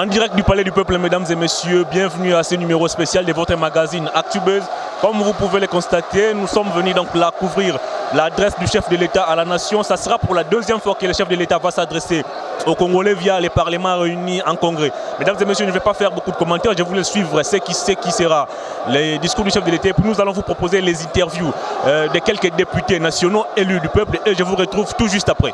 En direct du Palais du Peuple, mesdames et messieurs, bienvenue à ce numéro spécial de votre magazine ActuBuzz. Comme vous pouvez le constater, nous sommes venus donc là couvrir l'adresse du chef de l'État à la nation. Ça sera pour la deuxième fois que le chef de l'État va s'adresser aux Congolais via les parlements réunis en congrès. Mesdames et messieurs, je ne vais pas faire beaucoup de commentaires, je voulais suivre ce qui sera les discours du chef de l'État. Puis nous allons vous proposer les interviews de quelques députés nationaux élus du peuple et je vous retrouve tout juste après.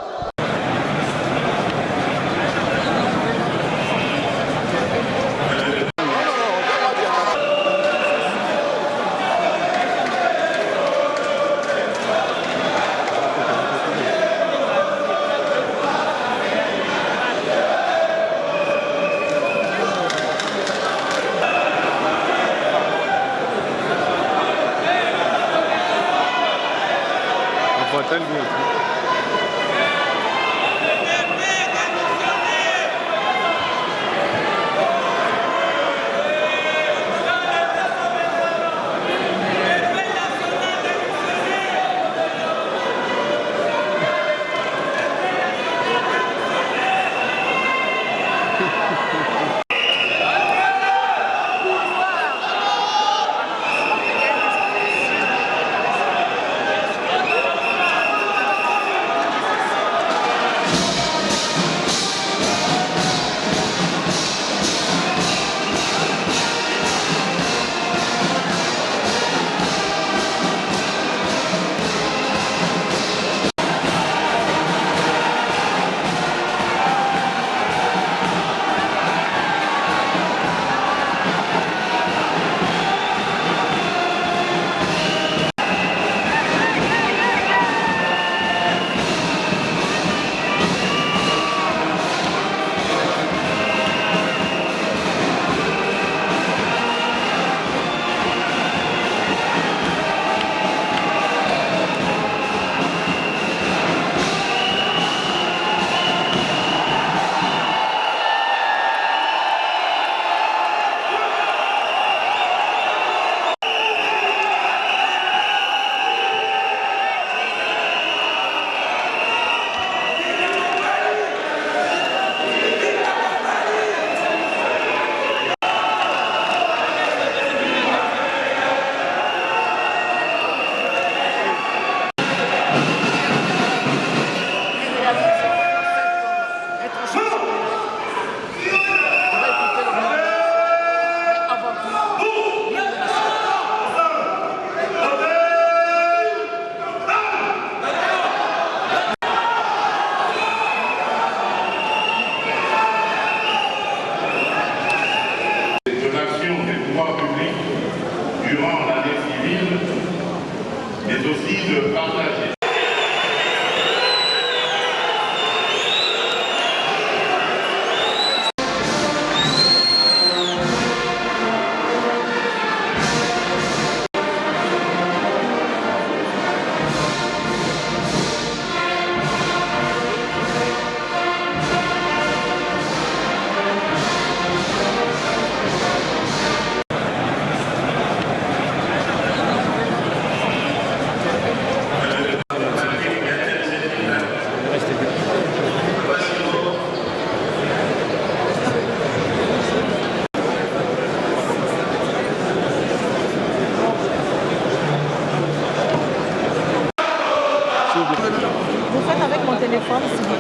Vous faites avec mon téléphone, s'il vous plaît.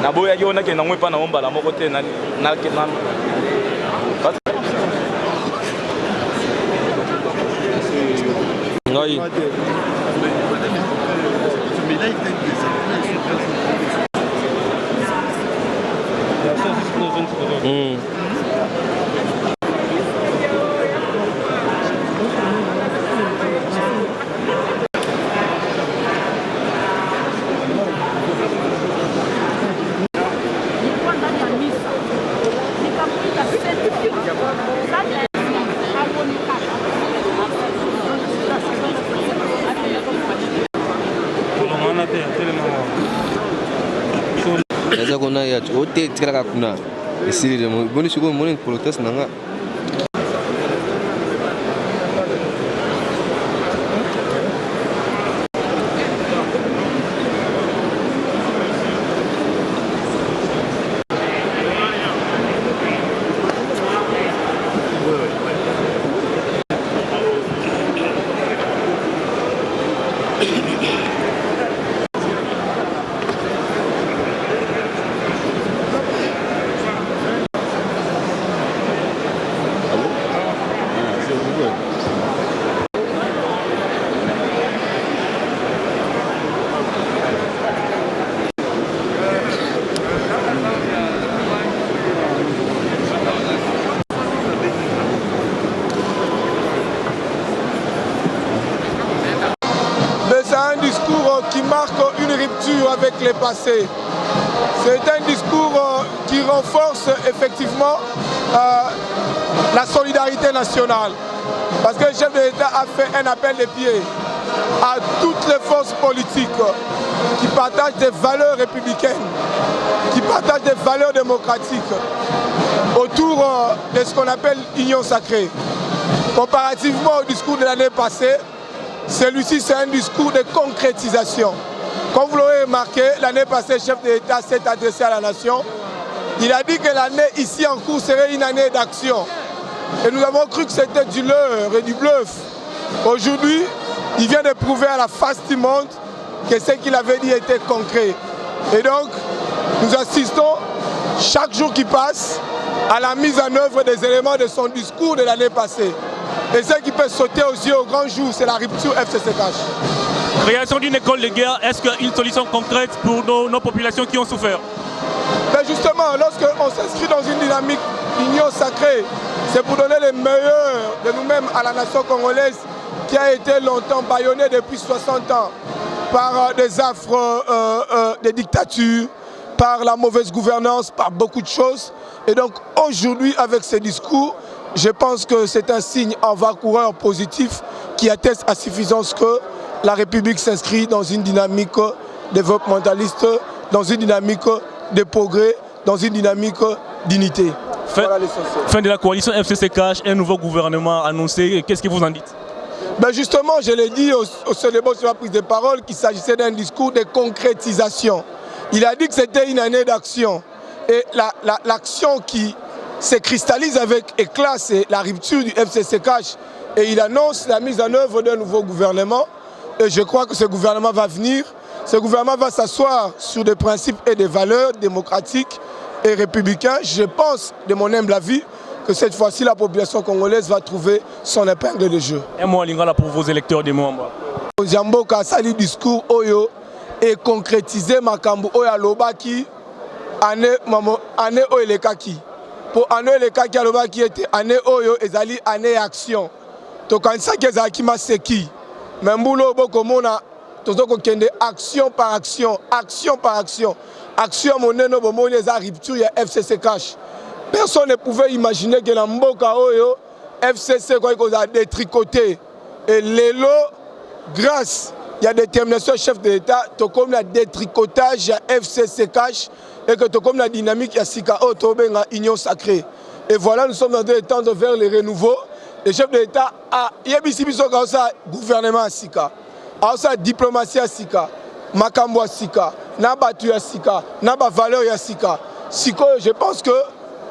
Naboya yona ke nangwe pa na omba la moko te na ke na ngai Eza kona ya ote tikala kuna esiri mo boni siko mo ni protest nanga. C'est un discours qui marque une rupture avec le passé. C'est un discours qui renforce effectivement la solidarité nationale. Parce que le chef de l'État a fait un appel de pied à toutes les forces politiques qui partagent des valeurs républicaines, qui partagent des valeurs démocratiques autour de ce qu'on appelle l'union sacrée. Comparativement au discours de l'année passée, celui-ci, c'est un discours de concrétisation. Comme vous l'aurez remarqué, l'année passée, le chef de l'État s'est adressé à la nation. Il a dit que l'année ici en cours serait une année d'action. Et nous avons cru que c'était du leurre et du bluff. Aujourd'hui, il vient de prouver à la face du monde que ce qu'il avait dit était concret. Et donc, nous assistons chaque jour qui passe à la mise en œuvre des éléments de son discours de l'année passée. Et ce qui peut sauter aux yeux au grand jour, c'est la rupture FCCH. Création d'une école de guerre, est-ce qu'une solution concrète pour nos populations qui ont souffert? Mais justement, lorsqu'on s'inscrit dans une dynamique d'union sacrée, c'est pour donner les meilleurs de nous-mêmes à la nation congolaise qui a été longtemps bâillonnée depuis 60 ans par des affres, des dictatures, par la mauvaise gouvernance, par beaucoup de choses. Et donc aujourd'hui, avec ces discours, je pense que c'est un signe avant-coureur positif qui atteste à suffisance que la République s'inscrit dans une dynamique développementaliste, dans une dynamique de progrès, dans une dynamique d'unité. Fin de la coalition FCCH, un nouveau gouvernement annoncé, qu'est-ce que vous en dites? Ben justement, je l'ai dit au débat sur la prise de parole qu'il s'agissait d'un discours de concrétisation. Il a dit que c'était une année d'action. Et l'action qui se cristallise avec éclat, c'est la rupture du FCCH. Et il annonce la mise en œuvre d'un nouveau gouvernement. Et je crois que ce gouvernement va venir. Ce gouvernement va s'asseoir sur des principes et des valeurs démocratiques et républicains. Je pense, de mon humble avis, que cette fois-ci, la population congolaise va trouver son épingle de jeu. Un mot à Lingala pour vos électeurs de Mwamba. Jamboka sali discours oyo et concrétiser makambo oyo alobaki année oyo elekaki. Pour année elekaki alobaki était année oyo ezali année action. Tokanisa ki ezalaki maseki. Mais mbulo bokomona tozoko kende action par action, action par action. Action moneno bomoni eza rupture ya FCCH. Personne ne pouvait imaginer que la mboka oyo FCC quoi a détricoté. Et l'élo, grâce il y a des détermination chef de l'État, tout comme le détricotage à FCCH et que tout comme la dynamique ya Sika Otobenga union sacrée. Et voilà, nous sommes en train de tendre vers les renouveaux. Le chef de l'État a gouvernement à Sika, a diplomatie à Sika, makambo à Sika, nabatu à Sika, naba valeur à Sika. Siko, je pense que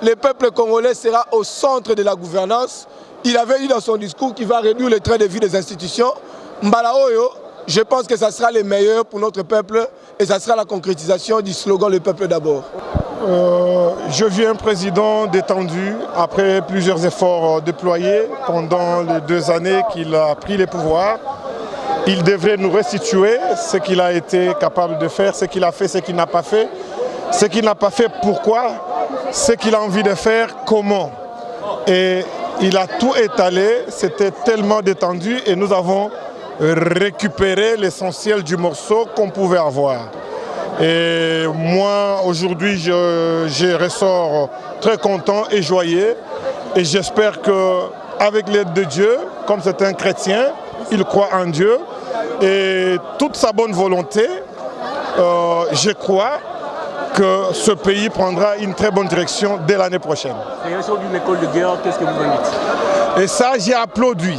le peuple congolais sera au centre de la gouvernance. Il avait dit dans son discours qu'il va réduire le train de vie des institutions. Mbalaoyo, je pense que ça sera le meilleur pour notre peuple et ça sera la concrétisation du slogan « Le peuple d'abord ». Je viens président détendu après plusieurs efforts déployés pendant les 2 années qu'il a pris les pouvoirs. Il devrait nous restituer ce qu'il a été capable de faire, ce qu'il a fait, ce qu'il n'a pas fait. Ce qu'il n'a pas fait, pourquoi, ce qu'il a envie de faire, comment. Et il a tout étalé, c'était tellement détendu et nous avons récupéré l'essentiel du morceau qu'on pouvait avoir. Et moi, aujourd'hui, je ressors très content et joyeux. Et j'espère qu'avec l'aide de Dieu, comme c'est un chrétien, il croit en Dieu. Et toute sa bonne volonté, je crois que ce pays prendra une très bonne direction dès l'année prochaine. Création d'une école de guerre, qu'est-ce que vous en dites? Et ça, j'ai applaudi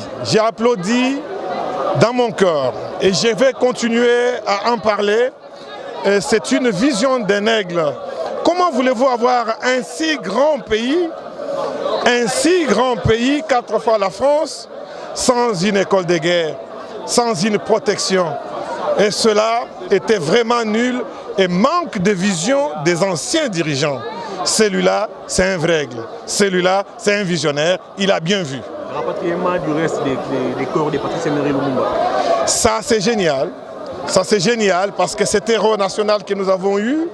dans mon cœur. Et je vais continuer à en parler. C'est une vision d'un aigle. Comment voulez-vous avoir un si grand pays, 4 fois la France, sans une école de guerre, sans une protection? Et cela était vraiment nul et manque de vision des anciens dirigeants. Celui-là, c'est un vrai aigle. Celui-là, c'est un visionnaire. Il a bien vu. Rapatriement du reste des corps de Patrice Emery Lumumba. Ça, c'est génial. Ça, c'est génial parce que cet héros national que nous avons eu,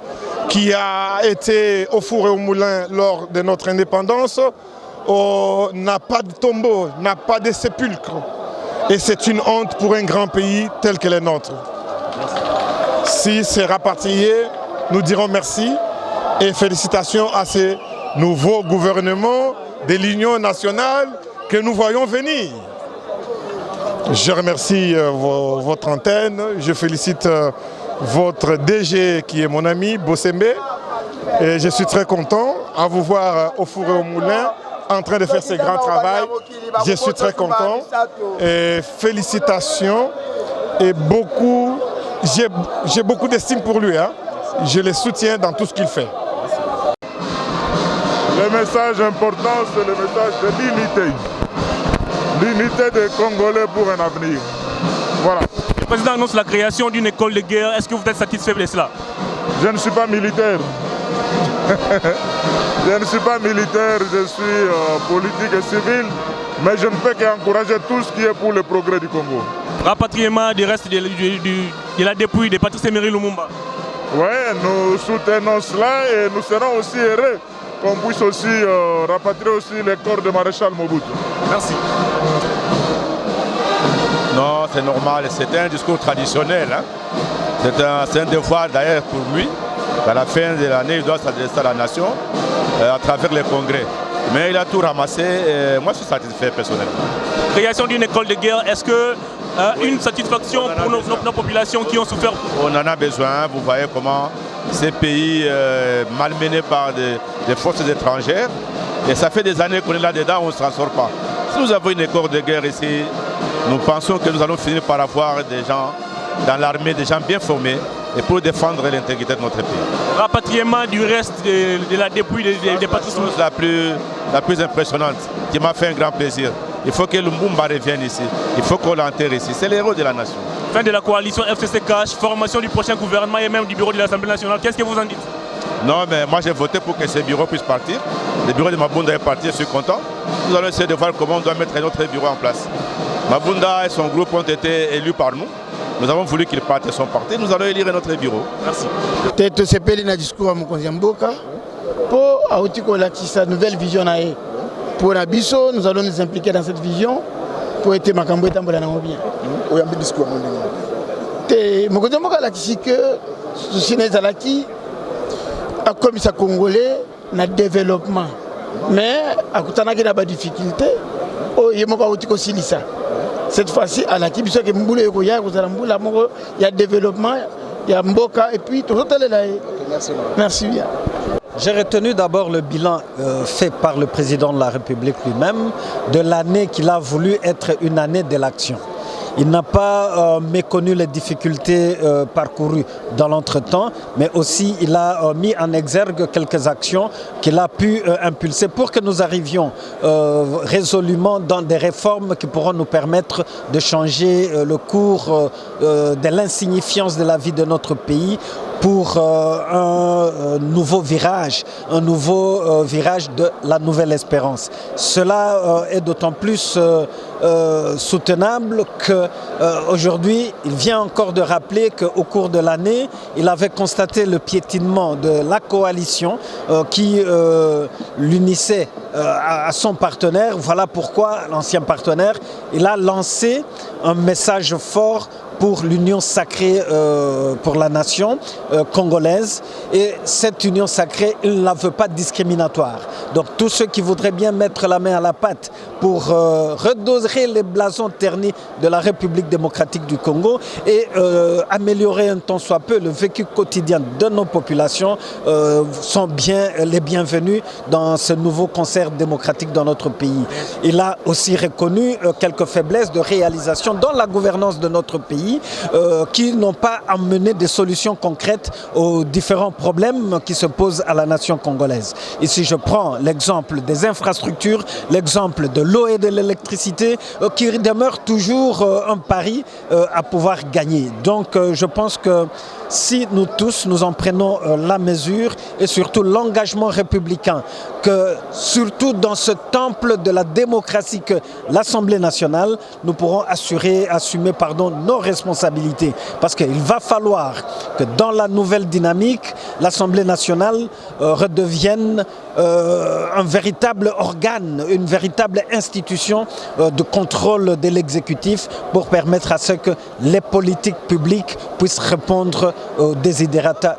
qui a été au four et au moulin lors de notre indépendance, n'a pas de tombeau, n'a pas de sépulcre. Et c'est une honte pour un grand pays tel que le nôtre. Si c'est rapatrié, nous dirons merci et félicitations à ces nouveaux gouvernements de l'Union nationale que nous voyons venir. Je remercie votre antenne, je félicite votre DG qui est mon ami, Bossembe, et je suis très content à vous voir au four et au moulin en train de faire ce grand travail. Je suis très content et félicitations et j'ai beaucoup d'estime pour lui. Hein. Je le soutiens dans tout ce qu'il fait. Le message important, c'est le message de l'unité. L'unité des Congolais pour un avenir. Voilà. Le président annonce la création d'une école de guerre. Est-ce que vous êtes satisfait de cela? Je ne suis pas militaire. Je ne suis pas militaire, je suis politique et civil, mais je ne peux qu'encourager tout ce qui est pour le progrès du Congo. Rapatriement du reste de la dépouille de Patrice Emery Lumumba. Oui, nous soutenons cela et nous serons aussi heureux qu'on puisse aussi rapatrier aussi les corps de Maréchal Mobutu. Merci. Non, c'est normal, c'est un discours traditionnel. Hein. C'est un devoir d'ailleurs pour lui. À la fin de l'année, il doit s'adresser à la nation à travers les congrès. Mais il a tout ramassé et moi je suis satisfait personnellement. Création d'une école de guerre, est-ce que une satisfaction pour nos populations qui ont souffert? On en a besoin, vous voyez comment ces pays malmenés par des forces étrangères. Et ça fait des années qu'on est là-dedans, on ne s'en sort pas. Si nous avons une école de guerre ici, nous pensons que nous allons finir par avoir des gens dans l'armée, des gens bien formés et pour défendre l'intégrité de notre pays. Rapatriement du reste de la dépouille des Patrice Lumumba. La plus impressionnante, qui m'a fait un grand plaisir. Il faut que Lumumba revienne ici. Il faut qu'on l'enterre ici. C'est l'héros de la nation. Fin de la coalition FCC Cash, formation du prochain gouvernement et même du bureau de l'Assemblée nationale. Qu'est-ce que vous en dites? Non, mais moi j'ai voté pour que ce bureau puisse partir. Le bureau de Mabunda est parti, je suis content. Nous allons essayer de voir comment on doit mettre un autre bureau en place. Mabunda et son groupe ont été élus par nous. Nous avons voulu qu'ils partent et sont partis. Nous allons élire notre bureau. Merci. Peut-être c'est pas un discours à mon Mboka pour la nouvelle vision. Pour Abisso, nous allons nous impliquer dans cette vision pour être Makambo et Tambola bien. Il y a un discours à mon avis. Mon Mboka a dit que ceci n'est pas qui a commis sa Congolais dans le développement. Mais à côté de la difficulté, il y a cette fois-ci, à la qui il y a développement, il y a Mboka et puis tout le là. Merci bien. J'ai retenu d'abord le bilan fait par le président de la République lui-même de l'année qu'il a voulu être une année de l'action. Il n'a pas méconnu les difficultés parcourues dans l'entretemps, mais aussi il a mis en exergue quelques actions qu'il a pu impulser pour que nous arrivions résolument dans des réformes qui pourront nous permettre de changer le cours de l'insignifiance de la vie de notre pays pour un nouveau virage de la nouvelle espérance. Cela est d'autant plus soutenable qu'aujourd'hui, il vient encore de rappeler qu'au cours de l'année, il avait constaté le piétinement de la coalition qui l'unissait à son partenaire. Voilà pourquoi l'ancien partenaire, il a lancé un message fort pour l'union sacrée pour la nation congolaise. Et cette union sacrée, il ne la veut pas discriminatoire. Donc tous ceux qui voudraient bien mettre la main à la pâte pour redorer les blasons ternis de la République démocratique du Congo et améliorer un tant soit peu le vécu quotidien de nos populations sont bien les bienvenus dans ce nouveau concert démocratique dans notre pays. Il a aussi reconnu quelques faiblesses de réalisation dans la gouvernance de notre pays qui n'ont pas amené des solutions concrètes aux différents problèmes qui se posent à la nation congolaise. Ici, je prends l'exemple des infrastructures, l'exemple de l'eau et de l'électricité qui demeure toujours un pari à pouvoir gagner. Donc, je pense que si nous tous, nous en prenons la mesure et surtout l'engagement républicain, que surtout dans ce temple de la démocratie que l'Assemblée nationale, nous pourrons assumer nos responsabilités. Parce qu'il va falloir que dans la nouvelle dynamique, l'Assemblée nationale redevienne un véritable organe, une véritable institution de contrôle de l'exécutif pour permettre à ce que les politiques publiques puissent répondre aux desiderata,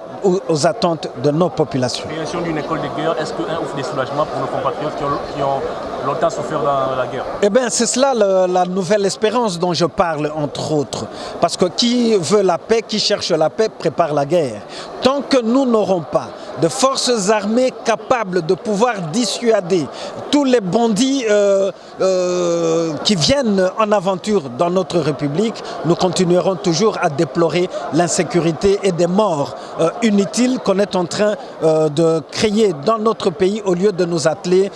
aux attentes de nos populations. La création d'une école de guerre, est-ce qu'un offre des soulagements pour nos compatriotes qui ont longtemps souffert dans la guerre? Eh bien, c'est cela la nouvelle espérance dont je parle, entre autres. Parce que qui veut la paix, qui cherche la paix, prépare la guerre. Tant que nous n'aurons pas de forces armées capables de pouvoir dissuader tous les bandits qui viennent en aventure dans notre République, nous continuerons toujours à déplorer l'insécurité et des morts inutiles qu'on est en train de créer dans notre pays au lieu de nous atteler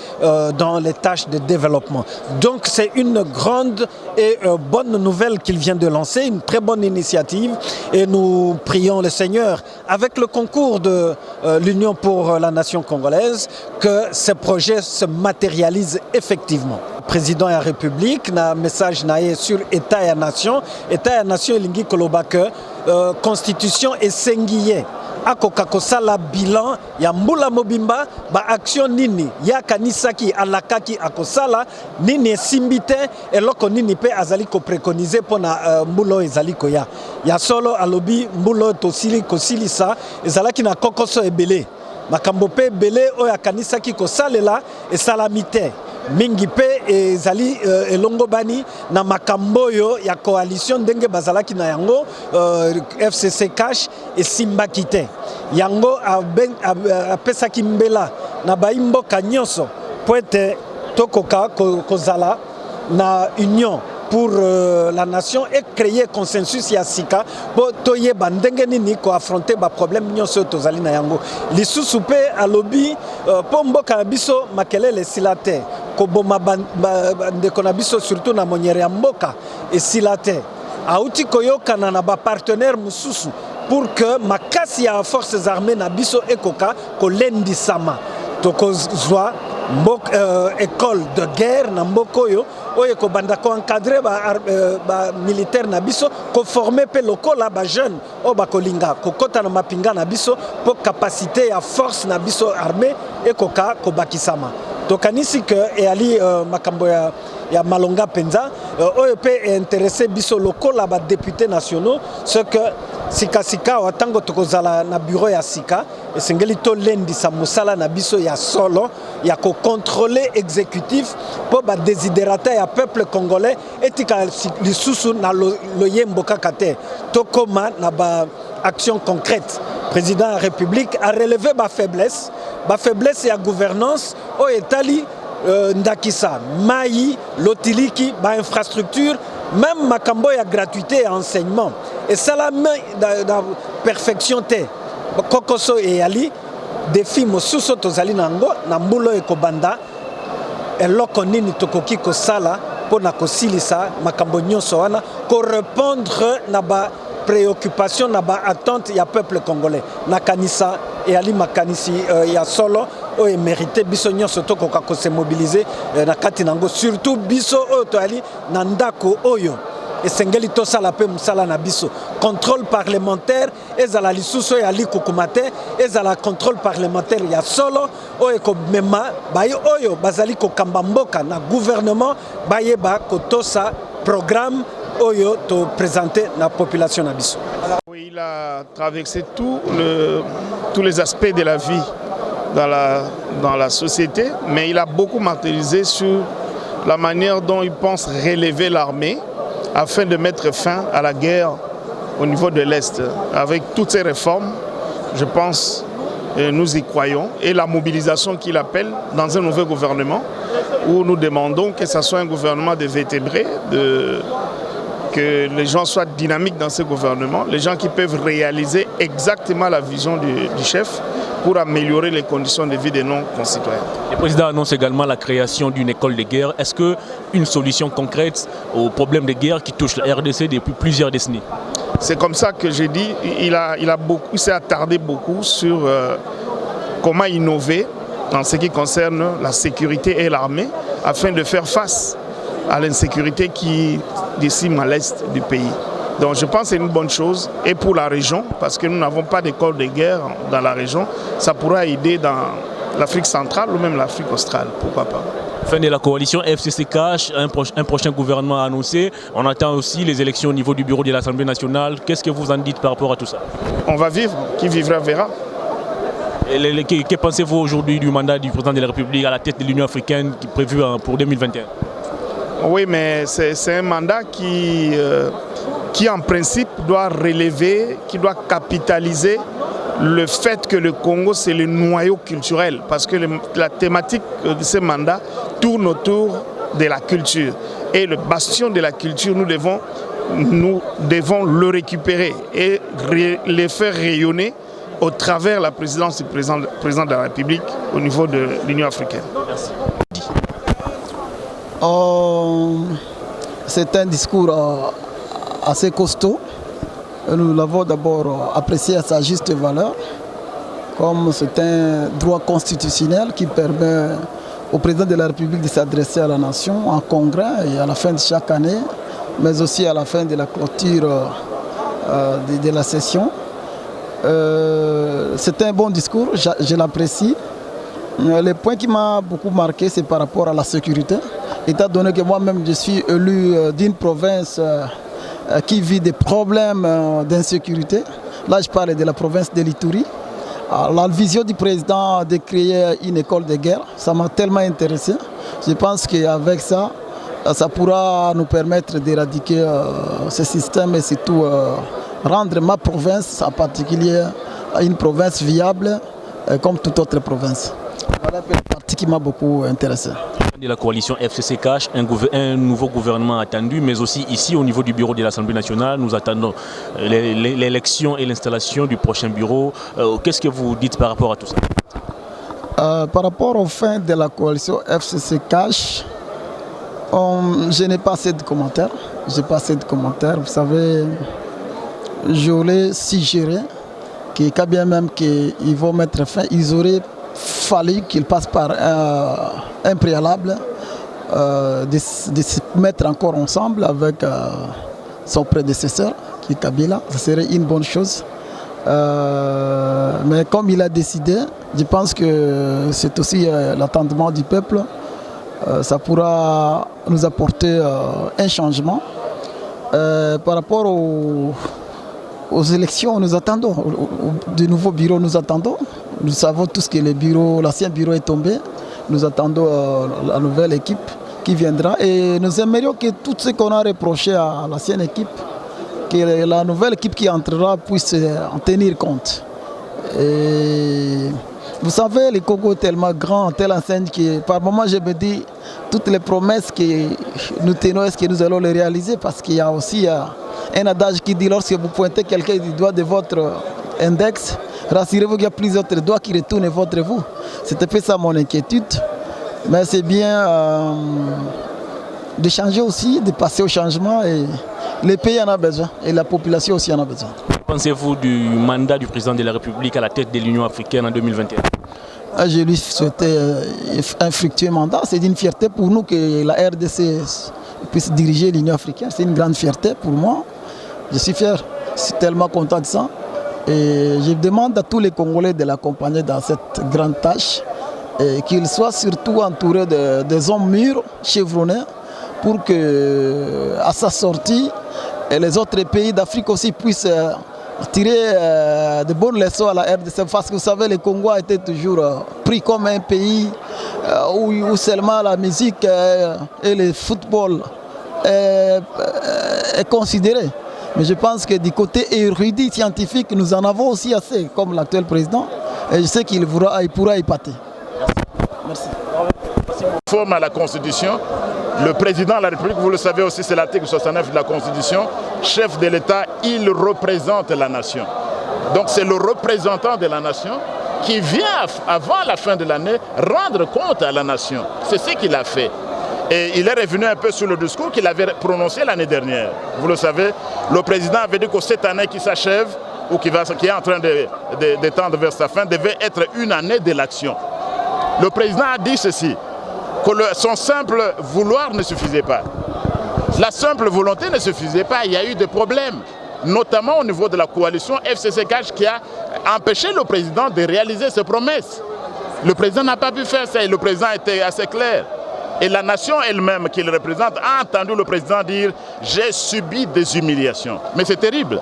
dans les tâches de développement. Donc c'est une grande et bonne nouvelle qu'il vient de lancer, une très bonne initiative, et nous prions le Seigneur avec le concours de l'Union pour la nation congolaise que ces projets se matérialisent effectivement. Le président de la République n'a un message sur État et nation. État et nation elingi koloba que constitution esengiye akoka kosala bilan ya mbula mobimba ba action nini ya kanisaki alakaki akosala nini esimbite eloko nini pe azali ko préconiser pona mbulo ezali koya ya solo alobi mbulo tosili kosilisa ezalaki na kokoso ebele makambo pe ebele oyo akanisaki kosalela esalami te mingi pe ezali elongo bani na makambo yo ya coalition ndenge bazalaki na yango FCC cash esimbaki te yango apesaki mbela na baimboka nyonso po ete tokoka kozala na union pour la nation et créer consensus ya sika po toyeba ndenge nini ko affronter ba problème nyonso tozali na yango lisusu pe alobi po mboka biso makelele silate ko boma ndeko na biso surtout na moniere ya mboka esilate auti koyokana na ba partenaire mususu pour que makasi ya forces armées na biso ekoka ko lendisama tokozwa école de guerre na mbokoyo oyo ko banda ko encadrer ba militaire na biso ko former pe lokola ba jeune o ba kolinga ko kota na mapinga na biso pour capacité ya force na biso armée ekoka ko bakisama tokanisi que ali makambo ya malonga penza oyo pe intéressé biso lokola ba députés nationaux ce que sika watango tokozala na bureau ya sika esengeli to lendisa mosala na biso ya solo ya ko contrôler exécutif po ba desiderata ya peuple congolais etika lisusu na loyembo kaka te tokoma na ba action concrète. Président de la République a relevé ba faiblesse ya gouvernance o etali ndakisa mai lotiliki ba infrastructure même makambo ya gratuité et enseignement et ça la main da perfection te kokoso e ali défi mosusu tozali nango na mbulo ekobanda eloko nini tokoki kosala pona kosilisa makambo nyonso wana ko répondre na ba préoccupation na ba attente ya peuple congolais na kanisa et ali makanisi ya solo o mérité biso nyonso tokoka ko se mobiliser na kati nango surtout biso o to ali na ndako oyo esengeli tosala pe musala na biso contrôle parlementaire ezala lisusu ya likukumate ezala contrôle parlementaire ya solo oyo ko mema bayi oyo bazali ko kamba mboka na gouvernement bayeba ko tosa programme oyo to présenter la population nabiso. Oui, il a traversé tous les aspects de la vie dans la société, mais il a beaucoup martelisé sur la manière dont il pense relever l'armée afin de mettre fin à la guerre au niveau de l'Est. Avec toutes ces réformes, je pense, nous y croyons, et la mobilisation qu'il appelle dans un nouveau gouvernement, où nous demandons que ce soit un gouvernement de vertébrés, que les gens soient dynamiques dans ce gouvernement, les gens qui peuvent réaliser exactement la vision du chef pour améliorer les conditions de vie de nos concitoyens. Le président annonce également la création d'une école de guerre. Est-ce qu'une solution concrète aux problèmes de guerre qui touchent la RDC depuis plusieurs décennies? C'est comme ça que j'ai dit, il s'est attardé beaucoup sur comment innover en ce qui concerne la sécurité et l'armée afin de faire face à l'insécurité qui décime à l'est du pays. Donc je pense que c'est une bonne chose et pour la région, parce que nous n'avons pas d'école de guerre dans la région, ça pourra aider dans l'Afrique centrale ou même l'Afrique australe, pourquoi pas. Fin de la coalition FCC cache un prochain gouvernement annoncé. On attend aussi les élections au niveau du bureau de l'Assemblée nationale. Qu'est-ce que vous en dites par rapport à tout ça? On va vivre, qui vivra verra. Que pensez-vous aujourd'hui du mandat du président de la République à la tête de l'Union africaine qui est prévu pour 2021? Oui, mais c'est un mandat qui en principe doit relever, qui doit capitaliser le fait que le Congo c'est le noyau culturel, parce que la thématique de ce mandat tourne autour de la culture. Et le bastion de la culture, nous devons le récupérer et le faire rayonner au travers de la présidence du président de la République au niveau de l'Union africaine. Merci. C'est un discours assez costaud. Nous l'avons d'abord apprécié à sa juste valeur, comme c'est un droit constitutionnel qui permet au président de la République de s'adresser à la nation en congrès et à la fin de chaque année, mais aussi à la fin de la clôture de la session. C'est un bon discours, je l'apprécie. Le point qui m'a beaucoup marqué, c'est par rapport à la sécurité. Étant donné que moi-même, je suis élu d'une province qui vit des problèmes d'insécurité. Là, je parle de la province de l'Ituri. La vision du président de créer une école de guerre, ça m'a tellement intéressé. Je pense qu'avec ça, ça pourra nous permettre d'éradiquer ce système et surtout rendre ma province, en particulier, une province viable comme toute autre province. Voilà une partie qui m'a beaucoup intéressé. De la coalition FCC cache un nouveau gouvernement attendu, mais aussi ici au niveau du bureau de l'Assemblée nationale, nous attendons l'élection et l'installation du prochain bureau. Qu'est-ce que vous dites par rapport à tout ça? Par rapport aux fins de la coalition FCC cache, je n'ai pas assez de commentaires. Vous savez, je voulais suggérer que quand bien même qu'ils vont mettre fin, ils auraient fallu qu'ils passent par un préalable de se mettre encore ensemble avec son prédécesseur qui est Kabila. Ce serait une bonne chose. Mais comme il a décidé, je pense que c'est aussi l'attendement du peuple. Ça pourra nous apporter un changement. Par rapport aux élections, nous attendons. De nouveaux bureaux, nous attendons. Nous savons tous que l'ancien bureau est tombé. Nous attendons la nouvelle équipe qui viendra. Et nous aimerions que tout ce qu'on a reproché à l'ancienne équipe, que la nouvelle équipe qui entrera puisse en tenir compte. Et vous savez, le Congo est tellement grand, telle enseigne que par moments je me dis, toutes les promesses que nous tenons, est-ce que nous allons les réaliser? Parce qu'il y a aussi un adage qui dit, lorsque vous pointez quelqu'un du doigt de votre index, rassurez-vous qu'il y a plusieurs autres doigts qui retournent votre vous. C'est un peu ça mon inquiétude. Mais c'est bien de changer aussi, de passer au changement. Et le pays en a besoin et la population aussi en a besoin. Que pensez-vous du mandat du président de la République à la tête de l'Union africaine en 2021? Je lui souhaitais un fructueux mandat. C'est une fierté pour nous que la RDC puisse diriger l'Union africaine. C'est une grande fierté pour moi. Je suis fier. Je suis tellement content de ça. Et je demande à tous les Congolais de l'accompagner dans cette grande tâche et qu'ils soient surtout entourés des hommes mûrs, chevronnés, pour qu'à sa sortie, et les autres pays d'Afrique aussi puissent tirer de bonnes leçons à la RDC, parce que vous savez, le Congo a été toujours pris comme un pays où seulement la musique et le football est considéré. Mais je pense que du côté érudit scientifique, nous en avons aussi assez, comme l'actuel président, et je sais qu'il pourra épater. Merci. Conforme à la Constitution, le président de la République, vous le savez aussi, c'est l'article 69 de la Constitution, chef de l'État, il représente la nation. Donc c'est le représentant de la nation qui vient, avant la fin de l'année, rendre compte à la nation. C'est ce qu'il a fait. Et il est revenu un peu sur le discours qu'il avait prononcé l'année dernière. Vous le savez, le président avait dit que cette année qui s'achève, ou qui est en train de tendre vers sa fin, devait être une année de l'action. Le président a dit ceci, que son simple vouloir ne suffisait pas. La simple volonté ne suffisait pas, il y a eu des problèmes, notamment au niveau de la coalition FCC-CAJ qui a empêché le président de réaliser ses promesses. Le président n'a pas pu faire ça et le président était assez clair. Et la nation elle-même qu'il représente a entendu le président dire « j'ai subi des humiliations ». Mais c'est terrible,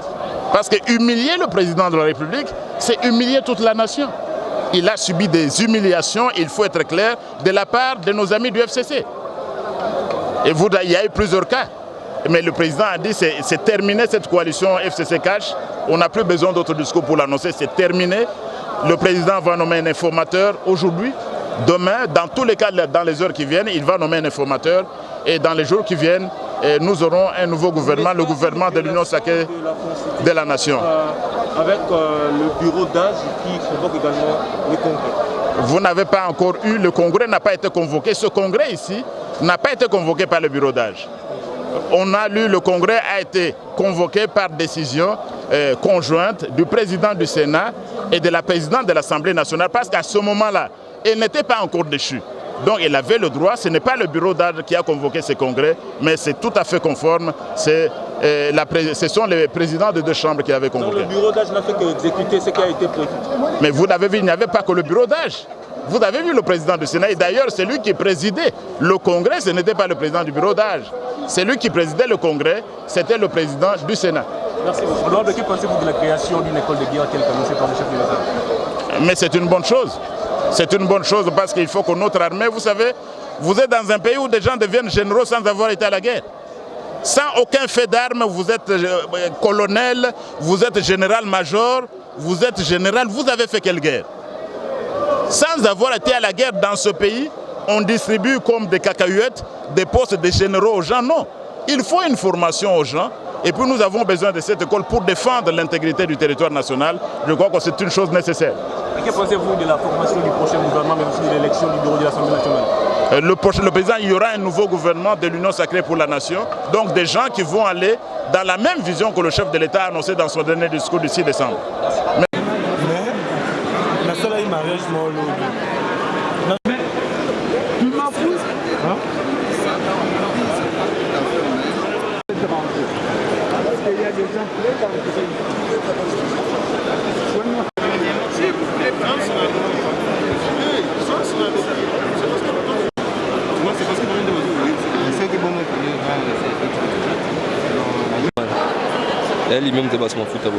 parce que humilier le président de la République, c'est humilier toute la nation. Il a subi des humiliations, il faut être clair, de la part de nos amis du FCC. Et il y a eu plusieurs cas. Mais le président a dit c'est terminé cette coalition FCC-CAJ, on n'a plus besoin d'autres discours pour l'annoncer, c'est terminé. Le président va nommer un informateur aujourd'hui. Demain, dans tous les cas, dans les heures qui viennent, il va nommer un informateur et dans les jours qui viennent, nous aurons un nouveau gouvernement, le gouvernement de l'Union sacrée de la nation. Avec le bureau d'âge qui convoque également le congrès. Vous n'avez pas encore eu, le congrès n'a pas été convoqué. Ce congrès ici n'a pas été convoqué par le bureau d'âge. On a lu, le congrès a été convoqué par décision conjointe du président du Sénat et de la présidente de l'Assemblée nationale parce qu'à ce moment-là, elle n'était pas encore déchue. Donc il avait le droit, ce n'est pas le bureau d'âge qui a convoqué ce congrès, mais c'est tout à fait conforme, ce sont les présidents des deux chambres qui avaient convoqué. Donc le bureau d'âge n'a fait qu'exécuter ce qui a été prévu. Mais vous l'avez vu, il n'y avait pas que le bureau d'âge. Vous avez vu le président du Sénat, et d'ailleurs c'est lui qui présidait le congrès, ce n'était pas le président du bureau d'âge. C'est lui qui présidait le congrès, c'était le président du Sénat. Merci beaucoup. Alors de qui pensez-vous de la création d'une école de guerre telle qu'annoncée par le chef de l'État? Mais c'est une bonne chose. C'est une bonne chose parce qu'il faut que notre armée, vous savez, vous êtes dans un pays où des gens deviennent généraux sans avoir été à la guerre. Sans aucun fait d'armes, vous êtes colonel, vous êtes général-major, vous êtes général, vous avez fait quelle guerre? Sans avoir été à la guerre dans ce pays, on distribue comme des cacahuètes des postes de généraux aux gens. Non, il faut une formation aux gens. Et puis nous avons besoin de cette école pour défendre l'intégrité du territoire national. Je crois que c'est une chose nécessaire. Et que pensez-vous de la formation du prochain gouvernement, mais aussi de l'élection du bureau de l'Assemblée nationale? Le président, il y aura un nouveau gouvernement de l'Union sacrée pour la nation. Donc des gens qui vont aller dans la même vision que le chef de l'État a annoncé dans son dernier discours du 6 décembre. Elle lui-même te basse mon foot à bon.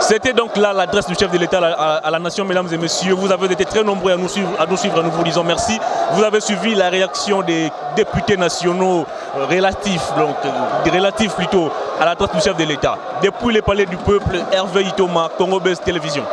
C'était donc là l'adresse du chef de l'État à la nation, mesdames et messieurs. Vous avez été très nombreux à nous suivre, nous vous disons merci. Vous avez suivi la réaction des députés nationaux relatifs plutôt à l'adresse du chef de l'État. Depuis le palais du peuple, Hervé Itoma, Congo Buzz Télévision.